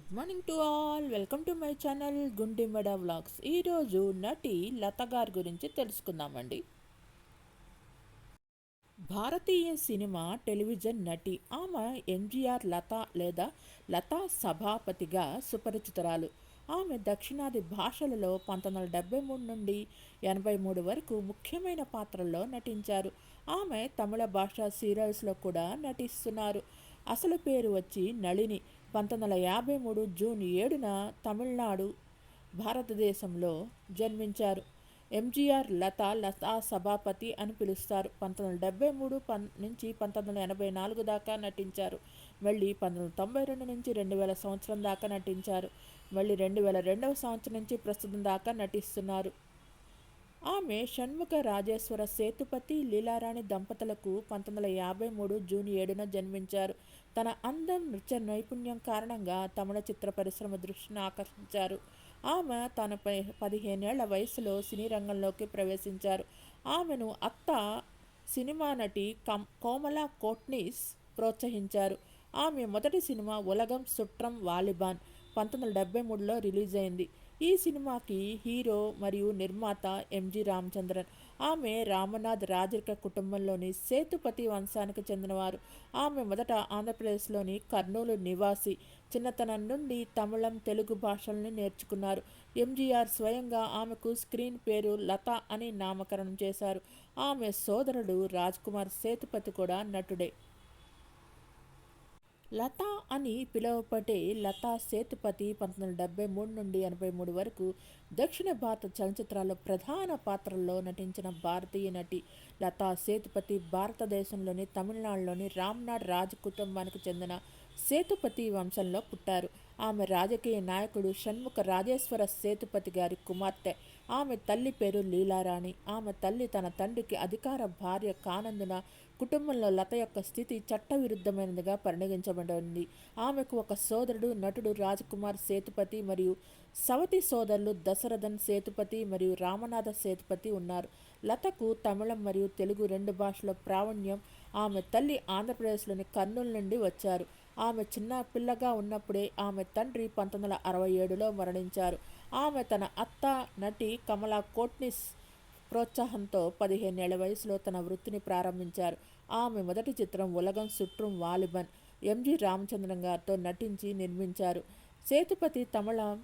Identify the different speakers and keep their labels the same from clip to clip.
Speaker 1: Good morning to all. Welcome to my channel Gundimeda vlogs. ఈరోజు నటి లత గారి గురించి తెలుసుకుందామండి. భారతీయ సినిమా టెలివిజన్ నటి. ఆమె ఎంజీఆర్ లత లేదా లతా సభాపతిగా సుపరిచితురాలు. ఆమె దక్షిణాది భాషలలో 1973 నుండి 83 వరకు ముఖ్యమైన పాత్రల్లో నటించారు. ఆమె తమిళ భాష సీరియల్స్లో కూడా నటిస్తున్నారు. అసలు పేరు వచ్చి నళిని. 1953 జూన్ 7న తమిళనాడు, భారతదేశంలో జన్మించారు. ఎంజీఆర్ లతా సభాపతి అని పిలుస్తారు. 1973 నుంచి 1984 దాకా నటించారు. మళ్ళీ 1992 నుంచి 2000 సంవత్సరం దాకా నటించారు. మళ్ళీ 2002 సంవత్సరం నుంచి ప్రస్తుతం దాకా నటిస్తున్నారు. ఆమె షణ్ముఖ రాజేశ్వర సేతుపతి లీలారాణి దంపతులకు 1953 జూన్ 7న జన్మించారు. తన అందం, నృత్య నైపుణ్యం కారణంగా తమిళ చిత్ర పరిశ్రమ దృష్టిని ఆకర్షించారు. ఆమె తన 15 ఏళ్ల వయసులో సినీ రంగంలోకి ప్రవేశించారు. ఆమెను అత్త సినిమా నటి కోమలా కోట్నిస్ ప్రోత్సహించారు. ఆమె మొదటి సినిమా ఉలగం సుట్రం వాలిబాన్ 1973లో రిలీజ్ అయింది. ఈ సినిమాకి హీరో మరియు నిర్మాత ఎంజి రామచంద్రన్. ఆమె రామనాథ్ రాజరిక కుటుంబంలోని సేతుపతి వంశానికి చెందినవారు. ఆమె మొదట ఆంధ్రప్రదేశ్లోని కర్నూలు నివాసి. చిన్నతనం నుండి తమిళం, తెలుగు భాషల్ని నేర్చుకున్నారు. ఎంజీఆర్ స్వయంగా ఆమెకు స్క్రీన్ పేరు లత అని నామకరణం చేశారు. ఆమె సోదరుడు రాజ్ కుమార్ సేతుపతి కూడా నటుడే. లత అని పిలువబడే లతా సేతుపతి 1973 నుండి 83 వరకు దక్షిణ భారత చలనచిత్రాల్లో ప్రధాన పాత్రల్లో నటించిన భారతీయ నటి. లతా సేతుపతి భారతదేశంలోని తమిళనాడులోని రామ్నాథ్ రాజ్ కుటుంబానికి చెందిన సేతుపతి వంశంలో పుట్టారు. ఆమె రాజకీయ నాయకుడు షణ్ముఖ రాజేశ్వర సేతుపతి గారి కుమార్తె. ఆమె తల్లి పేరు లీలారాణి. ఆమె తల్లి తన తండ్రికి అధికార భార్య కానందున కుటుంబంలో లత యొక్క స్థితి చట్టవిరుద్ధమైనదిగా పరిగణించబడింది. ఆమెకు ఒక సోదరుడు నటుడు రాజ్కుమార్ సేతుపతి మరియు సవతి సోదరులు దశరథన్ సేతుపతి మరియు రామనాథ సేతుపతి ఉన్నారు. లతకు తమిళం మరియు తెలుగు రెండు భాషల ప్రావీణ్యం. ఆమె తల్లి ఆంధ్రప్రదేశ్లోని కర్నూలు నుండి వచ్చారు. ఆమె చిన్న పిల్లగా ఉన్నప్పుడే ఆమె తండ్రి 1967లో మరణించారు. ఆమె తన అత్త నటి కమలా కోట్నిస్ ప్రోత్సాహంతో 15 ఏళ్ల వయసులో తన వృత్తిని ప్రారంభించారు. ఆమె మొదటి చిత్రం ఉలగం సుట్rum వాలిబన్ ఎంజి రామచంద్రన్ గారితో నటించి నిర్మించారు. సేతుపతి తమిళం,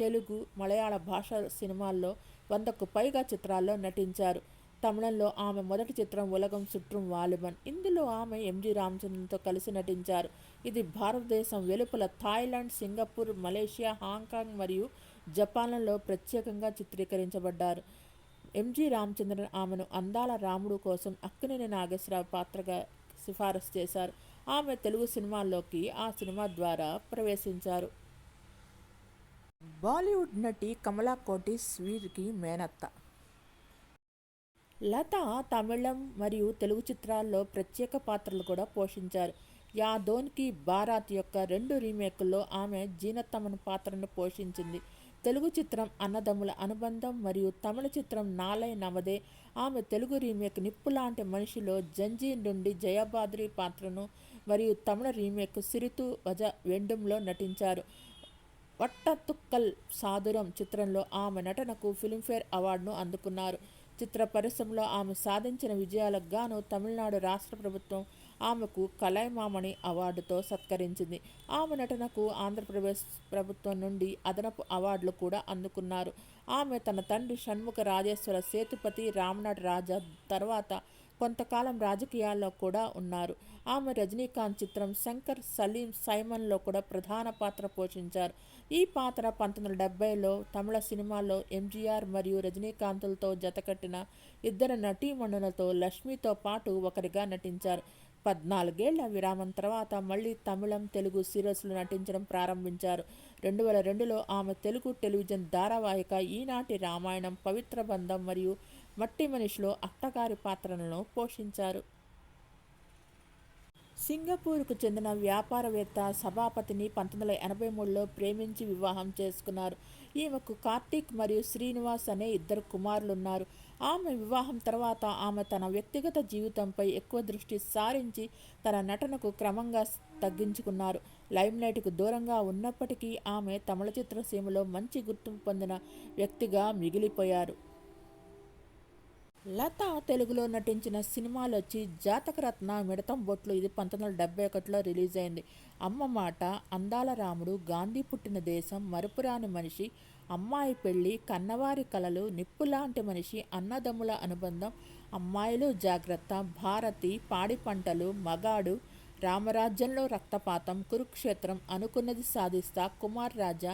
Speaker 1: తెలుగు, మలయాళ భాష సినిమాల్లో 100కు పైగా చిత్రాల్లో నటించారు. తమిళంలో ఆమె మొదటి చిత్రం ఉలగం సుట్rum వాలిబన్. ఇందులో ఆమె ఎంజి రామచంద్రన్తో కలిసి నటించారు. ఇది భారతదేశం వెలుపల థాయిలాండ్, సింగపూర్, మలేషియా, హాంకాంగ్ మరియు జపాన్లలో ప్రత్యేకంగా చిత్రీకరించబడ్డారు. ఎంజి రామచంద్రన్ ఆమెను అందాల రాముడు కోసం అక్కినేని నాగేశ్వరరావు పాత్రగా సిఫారసు చేశారు. ఆమె తెలుగు సినిమాల్లోకి ఆ సినిమా ద్వారా ప్రవేశించారు. బాలీవుడ్ నటి కమలా కోటిస్ వీరికి మేనత్త. లత తమిళం మరియు తెలుగు చిత్రాల్లో ప్రత్యేక పాత్రలు కూడా పోషించారు. యాదోన్కి బారాత్ యొక్క 2 రీమేకుల్లో ఆమె జీనత్తమ్మను పాత్రను పోషించింది. తెలుగు చిత్రం అన్నదమ్ముల అనుబంధం మరియు తమిళ చిత్రం నాలై నమదే. ఆమె తెలుగు రీమేక్ నిప్పులాంటి మనిషిలో జంజీ నుండి జయబాద్రి పాత్రను మరియు తమిళ రీమేక్ సిరితు వజ వెండుంలో నటించారు. వట్టతుక్కల్ సాదురం చిత్రంలో ఆమె నటనకు ఫిల్మ్ఫేర్ అవార్డును అందుకున్నారు. చిత్ర పరిశ్రమలో ఆమె సాధించిన విజయాలకు గాను తమిళనాడు రాష్ట్ర ప్రభుత్వం ఆమెకు కలైమామణి అవార్డుతో సత్కరించింది. ఆమె నటనకు ఆంధ్రప్రదేశ్ ప్రభుత్వం నుండి అదనపు అవార్డులు కూడా అందుకున్నారు. ఆమె తన తండ్రి షణ్ముఖ రాజేశ్వర సేతుపతి రామనాథ్ రాజా తర్వాత కొంతకాలం రాజకీయాల్లో కూడా ఉన్నారు. ఆమె రజనీకాంత్ చిత్రం శంకర్ సలీం సైమన్లో కూడా ప్రధాన పాత్ర పోషించారు. ఈ పాత్ర 1970లో తమిళ సినిమాలో ఎంజీఆర్ మరియు రజనీకాంత్లతో జతకట్టిన ఇద్దరు నటీమణులతో లక్ష్మితో పాటు ఒకరిగా నటించారు. 14 ఏళ్ల విరామం తర్వాత మళ్ళీ తమిళం, తెలుగు సీరియల్స్లో నటించడం ప్రారంభించారు. 2002లో ఆమె తెలుగు టెలివిజన్ ధారావాహిక ఈనాటి రామాయణం, పవిత్ర బంధం మరియు మట్టి మనిషిలో అత్తగారి పాత్రలను పోషించారు. సింగపూర్కు చెందిన వ్యాపారవేత్త సభాపతిని 1983లో ప్రేమించి వివాహం చేసుకున్నారు. ఈమెకు కార్తీక్ మరియు శ్రీనివాస్ అనే 2 కుమారులున్నారు. ఆమె వివాహం తర్వాత ఆమె తన వ్యక్తిగత జీవితంపై ఎక్కువ దృష్టి సారించి తన నటనకు క్రమంగా తగ్గించుకున్నారు. లైమ్లైట్కు దూరంగా ఉన్నప్పటికీ ఆమె తమిళ చిత్రసీమలో మంచి గుర్తింపు పొందిన వ్యక్తిగా మిగిలిపోయారు. లత తెలుగులో నటించిన సినిమాలొచ్చి జాతకరత్న, మిడతం బొట్లు ఇది 1971లో రిలీజ్ అయింది. అమ్మ మాట, అందాల రాముడు, గాంధీ పుట్టిన దేశం, మరపురాని మనిషి, అమ్మాయి పెళ్ళి, కన్నవారి కలలు, నిప్పులాంటి మనిషి, అన్నదమ్ముల అనుబంధం, అమ్మాయిలు జాగ్రత్త, భారతి, పాడి పంటలు, మగాడు, రామరాజ్యంలో రక్తపాతం, కురుక్షేత్రం, అనుకున్నది సాధిస్తా, కుమార్ రాజా,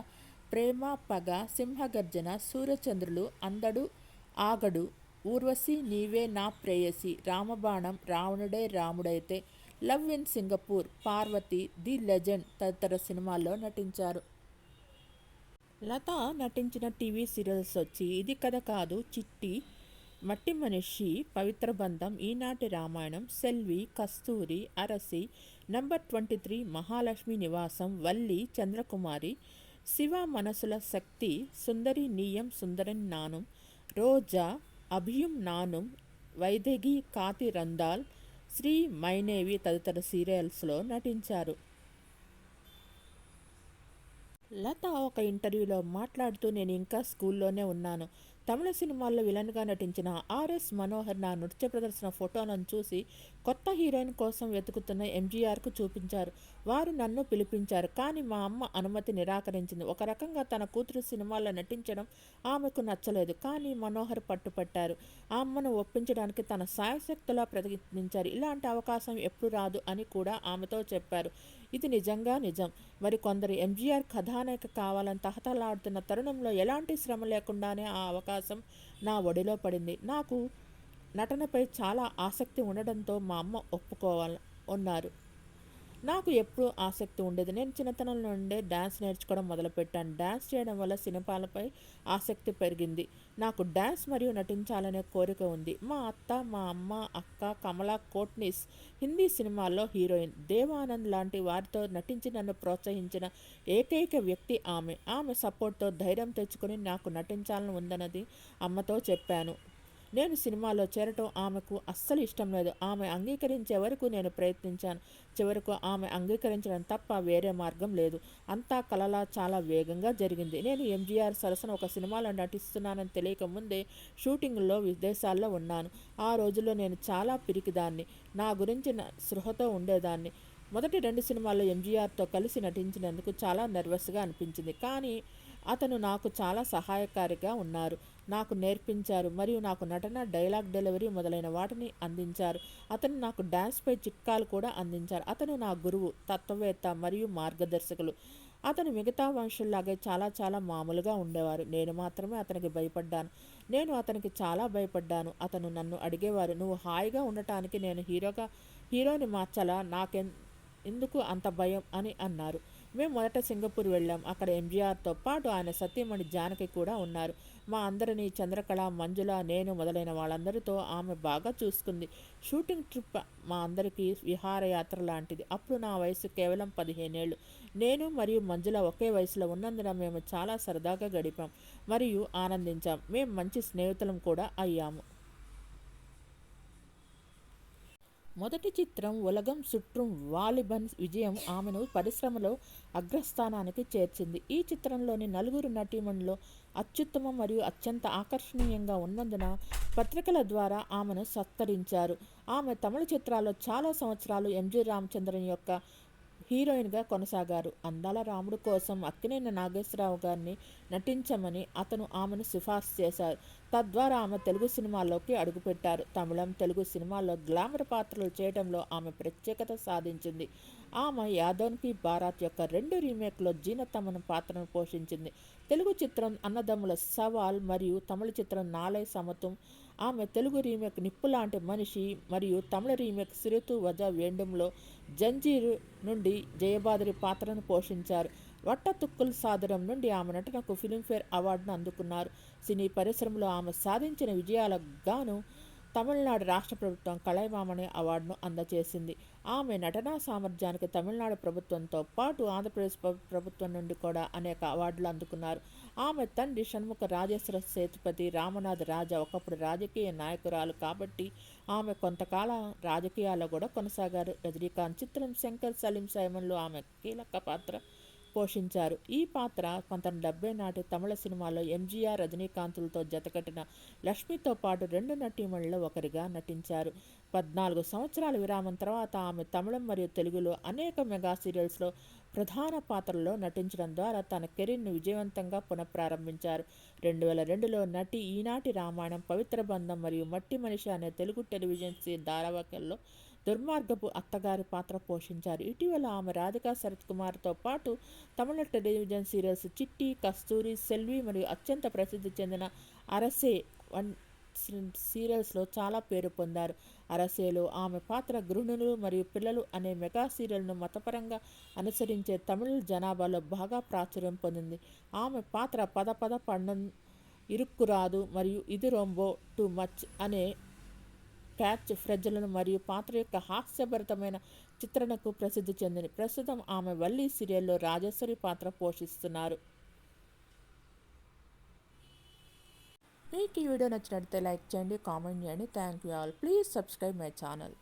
Speaker 1: ప్రేమ పగ, సింహగర్జన, సూర్యచంద్రులు, అందడు ఆగడు, Urvashi Neeve Naa Preyasi, Ramabanam, Ravanude Ramudaite, love in Singapore, Parvathi, the legend తదితర సినిమాల్లో నటించారు. లత నటించిన టీవీ సీరియల్స్ వచ్చి ఇది కథ కాదు, చిట్టి, మట్టి మనిషి, పవిత్ర బంధం, ఈనాటి రామాయణం, సెల్వి, కస్తూరి, అరసి, నంబర్ 23, మహాలక్ష్మి నివాసం, వల్లి, చంద్రకుమారి, శివ మనసుల శక్తి, సుందరి నీయం సుందరన్ నానుం, రోజా, అభియుం నానుం, వైదేగి కాతి రందాల్, శ్రీ మైనేవి తదితర సీరియల్స్లో నటించారు. లత ఒక ఇంటర్వ్యూలో మాట్లాడుతూ నేను ఇంకా స్కూల్లోనే ఉన్నాను. తమిళ సినిమాల్లో విలన్గా నటించిన ఆర్ఎస్ మనోహర్ నా నృత్య ప్రదర్శన ఫోటోలను చూసి కొత్త హీరోయిన్ కోసం వెతుకుతున్న ఎంజీఆర్కు చూపించారు. వారు నన్ను పిలిపించారు. కానీ మా అమ్మ అనుమతి నిరాకరించింది. ఒక రకంగా తన కూతురు సినిమాల్లో నటించడం ఆమెకు నచ్చలేదు. కానీ మనోహర్ పట్టుపట్టారు. ఆ అమ్మను ఒప్పించడానికి తన శాయశక్తులా ప్రయత్నించారు. ఇలాంటి అవకాశం ఎప్పుడు రాదు అని కూడా ఆమెతో చెప్పారు. ఇది నిజంగా నిజం. మరి కొందరు ఎంజీఆర్ కథానాయక కావాలని తహతలాడుతున్న తరుణంలో ఎలాంటి శ్రమ లేకుండానే ఆ అవకాశం నా ఒడిలో పడింది. నాకు నటనపై చాలా ఆసక్తి ఉండడంతో మా అమ్మ ఉన్నారు. నాకు ఎప్పుడూ ఆసక్తి ఉండేది. నేను చిన్నతనం నుండే డ్యాన్స్ నేర్చుకోవడం మొదలుపెట్టాను. డ్యాన్స్ చేయడం వల్ల సినిమాలపై ఆసక్తి పెరిగింది. నాకు డ్యాన్స్ మరియు నటించాలనే కోరిక ఉంది. మా అత్త, మా అమ్మ, అక్క కమలా కోట్నిస్ హిందీ సినిమాల్లో హీరోయిన్. దేవానంద్ లాంటి వారితో నటించి నన్ను ప్రోత్సహించిన ఏకైక వ్యక్తి ఆమె. ఆమె సపోర్ట్తో ధైర్యం తెచ్చుకొని నాకు నటించాలని ఉందన్నది అమ్మతో చెప్పాను. నేను సినిమాలో చేరటం ఆమెకు అస్సలు ఇష్టం లేదు. ఆమె అంగీకరించే వరకు నేను ప్రయత్నించాను. చివరకు ఆమె అంగీకరించడం తప్ప వేరే మార్గం లేదు. అంతా కలలా చాలా వేగంగా జరిగింది. నేను ఎంజీఆర్ సరసన ఒక సినిమాలో నటిస్తున్నానని తెలియక ముందే షూటింగ్లో విదేశాల్లో ఉన్నాను. ఆ రోజుల్లో నేను చాలా పిరికిదాన్ని. నా గురించి స్పృహతో ఉండేదాన్ని. మొదటి 2 సినిమాల్లో ఎంజీఆర్తో కలిసి నటించినందుకు చాలా నర్వస్గా అనిపించింది. కానీ అతను నాకు చాలా సహాయకారిగా ఉన్నారు. నాకు నేర్పించారు మరియు నాకు నటన, డైలాగ్ డెలివరీ మొదలైన వాటిని అందించారు. అతను నాకు డ్యాన్స్పై చిట్కాలు కూడా అందించారు. అతను నా గురువు, తత్వవేత్త మరియు మార్గదర్శకులు. అతను మిగతా మనుషుల్లాగే చాలా చాలా మామూలుగా ఉండేవారు. నేను మాత్రమే అతనికి భయపడ్డాను. నేను అతనికి చాలా భయపడ్డాను. అతను నన్ను అడిగేవారు, నువ్వు హాయిగా ఉండటానికి నేను హీరోని మార్చాలా, ఎందుకు అంత భయం అని అన్నారు. మేము మొదట సింగపూర్ వెళ్ళాం. అక్కడ ఎంజీఆర్తో పాటు ఆయన సతీమణి జానకి కూడా ఉన్నారు. మా అందరినీ చంద్రకళ, మంజుల, నేను మొదలైన వాళ్ళందరితో ఆమె బాగా చూసుకుంది. షూటింగ్ ట్రిప్ మా అందరికీ విహారయాత్ర లాంటిది. అప్పుడు నా వయసు కేవలం 15 ఏళ్ళు. నేను మరియు మంజుల ఒకే వయసులో ఉన్నందున మేము చాలా సరదాగా గడిపాం మరియు ఆనందించాం. మేము మంచి స్నేహితులం కూడా అయ్యాము. మొదటి చిత్రం ఉలగం సుట్రుం వాలిబన్ విజయం ఆమెను పరిశ్రమలో అగ్రస్థానానికి చేర్చింది. ఈ చిత్రంలోని నలుగురు నటీమణుల్లో అత్యుత్తమ మరియు అత్యంత ఆకర్షణీయంగా ఉన్నందున పత్రికల ద్వారా ఆమెను సత్కరించారు. ఆమె తమిళ చిత్రాల్లో చాలా సంవత్సరాలు ఎంజి రామచంద్రన్ యొక్క హీరోయిన్గా కొనసాగారు. అందాల రాముడు కోసం అక్కినేని నాగేశ్వరరావు గారిని నటించమని అతను ఆమెను సిఫార్సు చేశారు. తద్వారా ఆమె తెలుగు సినిమాల్లోకి అడుగుపెట్టారు. తమిళం, తెలుగు సినిమాల్లో గ్లామర్ పాత్రలు చేయడంలో ఆమె ప్రత్యేకత సాధించింది. ఆమె యాదోన్కి బారాత్ యొక్క 2 రీమేక్లో జీనతమ్మన పాత్రను పోషించింది. తెలుగు చిత్రం అన్నదమ్ముల సవాల్ మరియు తమిళ చిత్రం నాలై సమతం. ఆమె తెలుగు రీమేక్ నిప్పులాంటి మనిషి మరియు తమిళ రీమేక్ సిరుతు వజ వేండుంలో జంజీరు నుండి జయబాదరి పాత్రను పోషించారు. వట్టతుక్కుల్ సాదరం నుండి ఆమె నటనకు ఫిలింఫేర్ అవార్డును అందుకున్నారు. సినీ పరిశ్రమలో ఆమె సాధించిన విజయాలకు గాను తమిళనాడు రాష్ట్ర ప్రభుత్వం కళైమామణి అవార్డును అందజేసింది. ఆమె నటనా సామర్థ్యానికి తమిళనాడు ప్రభుత్వంతో పాటు ఆంధ్రప్రదేశ్ ప్రభుత్వం నుండి కూడా అనేక అవార్డులు అందుకున్నారు. ఆమె తండ్రి షణ్ముఖ రాజేశ్వర సేతుపతి, రామనాథ్ రాజా ఒకప్పుడు రాజకీయ నాయకురాలు కాబట్టి ఆమె కొంతకాలం రాజకీయాల్లో కూడా కొనసాగారు. రజనీకాంత్ చిత్రం శంకర్ సలీం సైమన్లో ఆమె కీలక పాత్ర పోషించారు. ఈ పాత్ర 1970 నాటి తమిళ సినిమాలో ఎంజీఆర్, రజనీకాంతులతో జతకట్టిన లక్ష్మితో పాటు 2 నటీమణుల్లో ఒకరిగా నటించారు. 14 సంవత్సరాల విరామం తర్వాత ఆమె తమిళం మరియు తెలుగులో అనేక మెగా సీరియల్స్లో ప్రధాన పాత్రల్లో నటించడం ద్వారా తన కెరీర్ను విజయవంతంగా పునఃప్రారంభించారు. 2002లో నటి ఈనాటి రామాయణం, పవిత్ర బంధం మరియు మట్టి మనిషి అనే తెలుగు టెలివిజన్ ధారావాహికల్లో దుర్మార్గపు అత్తగారి పాత్ర పోషించారు. ఇటీవల ఆమె రాధికా శరత్ కుమార్తో పాటు తమిళ టెలివిజన్ సీరియల్స్ చిట్టి, కస్తూరి, సెల్వి మరియు అత్యంత ప్రసిద్ధి చెందిన అరసే సీరియల్స్లో చాలా పేరు పొందారు. అరసేలో ఆమె పాత్ర గృహిణులు మరియు పిల్లలు అనే మెగా సీరియల్ను మతపరంగా అనుసరించే తమిళ జనాభాలో బాగా ప్రాచుర్యం పొందింది. ఆమె పాత్ర పద పద పండం, ఇరుక్కురాదు మరియు ఇది రొంబో టూ మచ్ అనే క్యాచ్ ఫ్రెజ్లను మరియు పాత్ర యొక్క హాస్యభరితమైన చిత్రణకు ప్రసిద్ధి చెందింది. ప్రస్తుతం ఆమె వల్లి సీరియల్లో రాజేశ్వరి పాత్ర పోషిస్తున్నారు. మీకు ఈ వీడియో నచ్చినట్లయితే లైక్ చేయండి, కామెంట్ చేయండి. Thank you all. Please subscribe my channel.